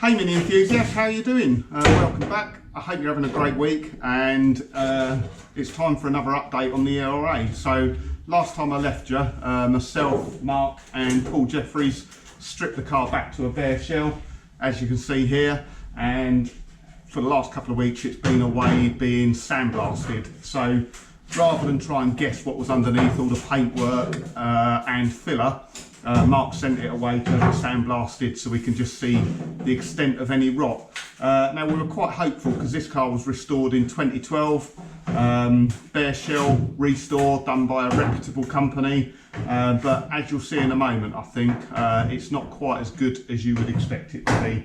Hey mini enthusiasts, how are you doing? Welcome back. I hope you're having a great week, and it's time for another update on the ERA. So last time I left you, myself, Mark and Paul Jeffries stripped the car back to a bare shell, as you can see here, and for the last couple of weeks it's been away being sandblasted. So rather than try and guess what was underneath all the paintwork and filler, Mark sent it away to have it sandblasted so we can just see the extent of any rot. Now we were quite hopeful because this car was restored in 2012, bare shell restore done by a reputable company, but as you'll see in a moment, I think it's not quite as good as you would expect it to be.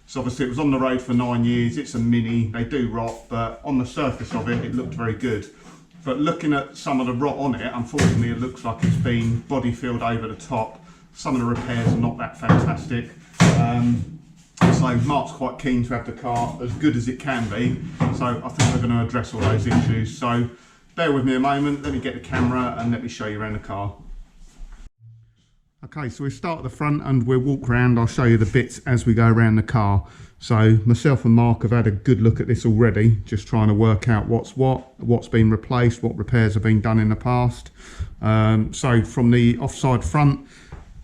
So obviously it was on the road for 9 years, it's a Mini, they do rot, but on the surface of it, it looked very good. But looking at some of the rot on it, unfortunately it looks like it's been body filled over the top. Some of the repairs are not that fantastic. So Mark's quite keen to have the car as good as it can be. So I think we're going to address all those issues. So bear with me a moment, let me get the camera and let me show you around the car. Okay, so we start at the front and we'll walk around. I'll show you the bits as we go around the car. So myself and Mark have had a good look at this already, just trying to work out what's been replaced, what repairs have been done in the past. So from the offside front,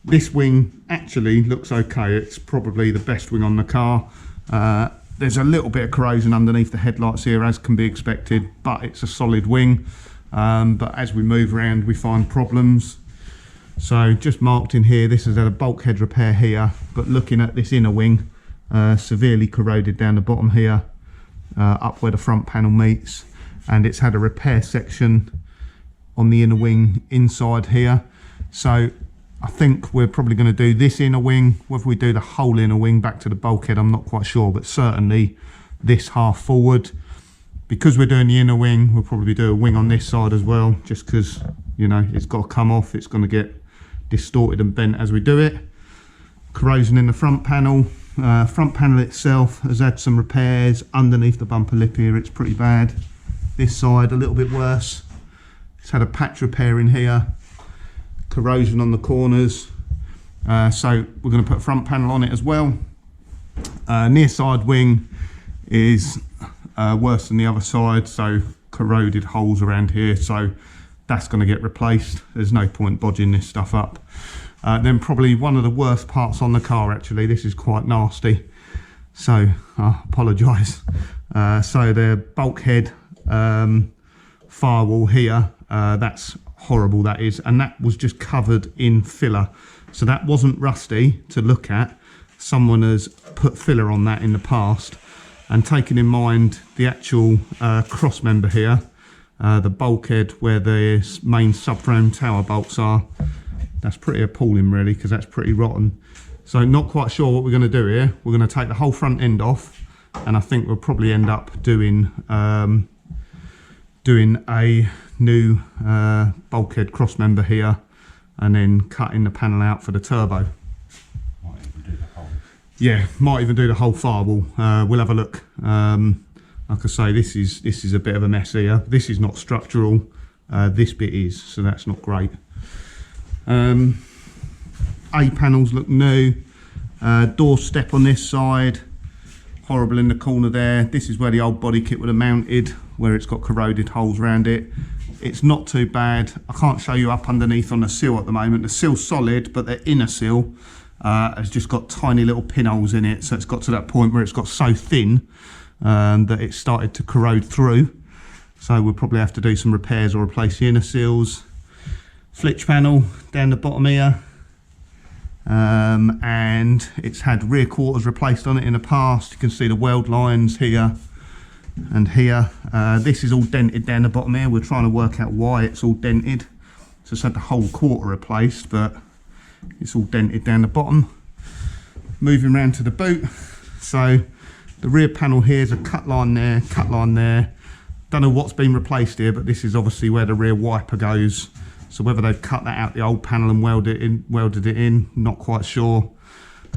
this wing actually looks okay. It's probably the best wing on the car. There's a little bit of corrosion underneath the headlights here, as can be expected, but it's a solid wing. But as we move around, we find problems. So just marked in here, this has had a bulkhead repair here, but looking at this inner wing, severely corroded down the bottom here, up where the front panel meets, and it's had a repair section on the inner wing inside here. So I think we're probably going to do this inner wing. Whether we do the whole inner wing back to the bulkhead, I'm not quite sure, but certainly this half forward. Because we're doing the inner wing, we'll probably do a wing on this side as well, just because, you know, it's got to come off, it's going to get distorted and bent as we do it. Corrosion in the front panel. Front panel itself has had some repairs underneath the bumper lip here, it's pretty bad. This side a little bit worse. It's had a patch repair in here. Corrosion on the corners, so we're going to put a front panel on it as well. Near side wing is worse than the other side, so corroded holes around here, so that's going to get replaced. There's no point bodging this stuff up. Then probably one of the worst parts on the car, actually, this is quite nasty, so I apologise. So the bulkhead firewall here, that's horrible, that is, and that was just covered in filler, so that wasn't rusty to look at. Someone has put filler on that in the past, and taking in mind the actual cross member here, the bulkhead where the main subframe tower bolts are, that's pretty appalling really, because that's pretty rotten. So not quite sure what we're going to do here. We're going to take the whole front end off, and I think we'll probably end up doing a new bulkhead cross member here, and then cutting the panel out for the turbo. Might even do the whole. Yeah, might even do the whole firewall. We'll have a look. Like I say, this is a bit of a mess here. This is not structural. This bit is, so that's not great. A panels look new. Door step on this side, horrible in the corner there. This is where the old body kit would have mounted, where it's got corroded holes around it. It's not too bad. I can't show you up underneath on the sill at the moment. The sill's solid, but the inner sill has just got tiny little pinholes in it, so it's got to that point where it's got so thin that it started to corrode through. So we'll probably have to do some repairs or replace the inner sills. Flitch panel down the bottom here, and it's had rear quarters replaced on it in the past. You can see the weld lines here and here. This is all dented down the bottom here. We're trying to work out why it's all dented. So it's had the whole quarter replaced, but it's all dented down the bottom. Moving around to the boot, so the rear panel here is a cut line there, cut line there. Don't know what's been replaced here, but this is obviously where the rear wiper goes. So whether they've cut that out the old panel and welded it in, not quite sure.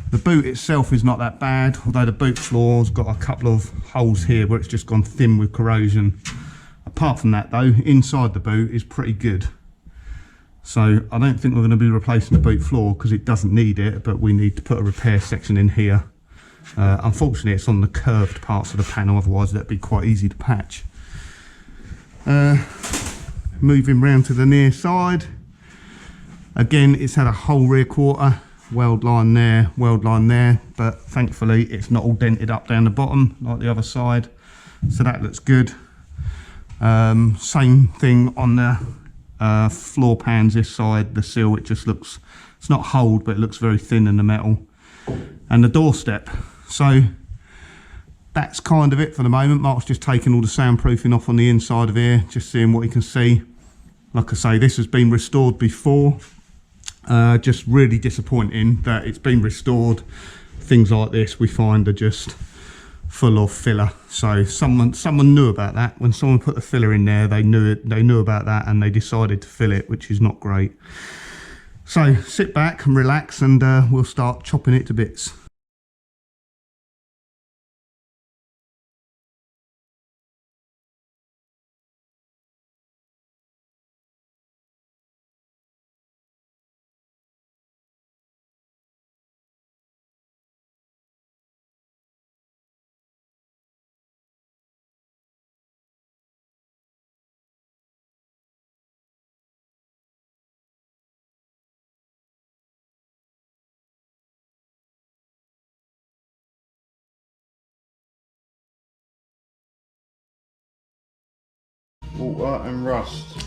The boot itself is not that bad, although the boot floor's got a couple of holes here where it's just gone thin with corrosion. Apart from that though, inside the boot is pretty good. So I don't think we're going to be replacing the boot floor because it doesn't need it, but we need to put a repair section in here. Unfortunately, it's on the curved parts of the panel, otherwise that'd be quite easy to patch. Moving round to the near side. Again, it's had a whole rear quarter, weld line there, but thankfully it's not all dented up down the bottom like the other side, so that looks good. Same thing on the floor pans this side, the sill, it just looks, it's not holed, but it looks very thin in the metal. And the doorstep, so that's kind of it for the moment. Mark's just taken all the soundproofing off on the inside of here, just seeing what he can see. Like I say, this has been restored before. Just really disappointing that it's been restored. Things like this we find are just full of filler. So someone knew about that. When someone put the filler in there, they knew about that, and they decided to fill it, which is not great. So sit back and relax, and we'll start chopping it to bits. Water and rust.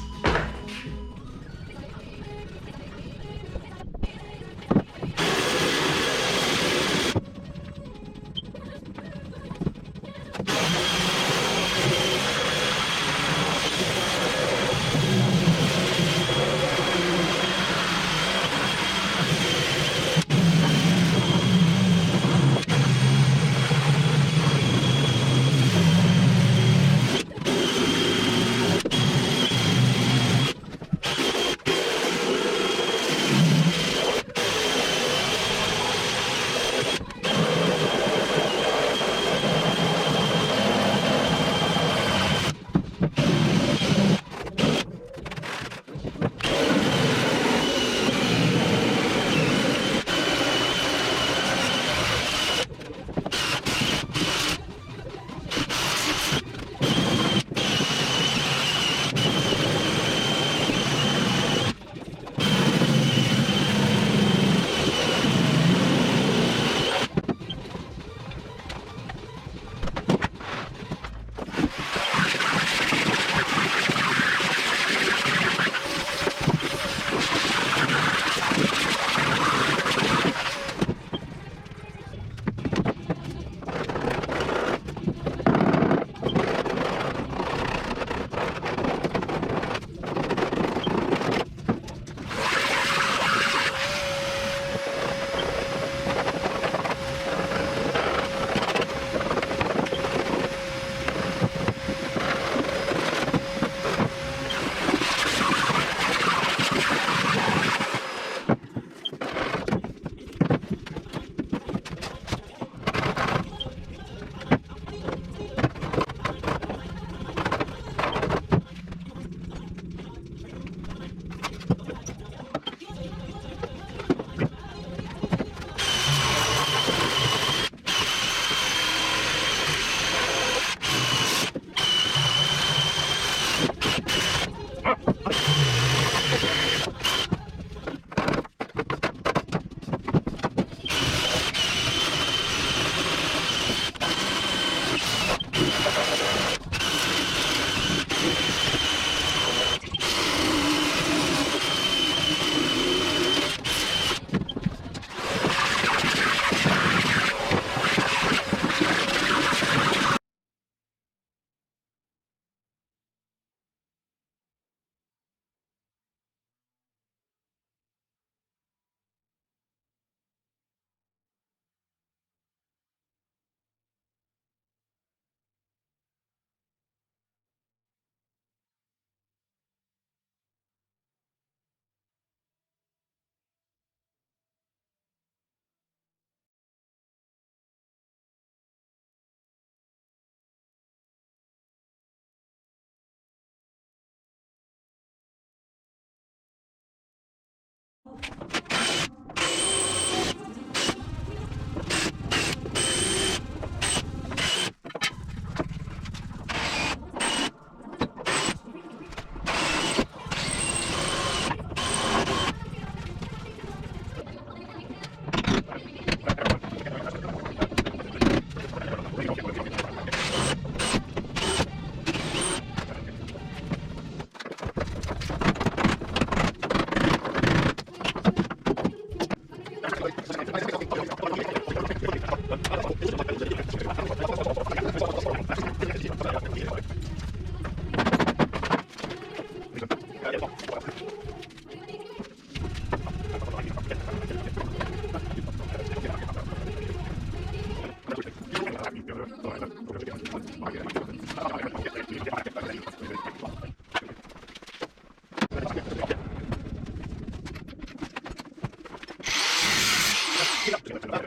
Sorry.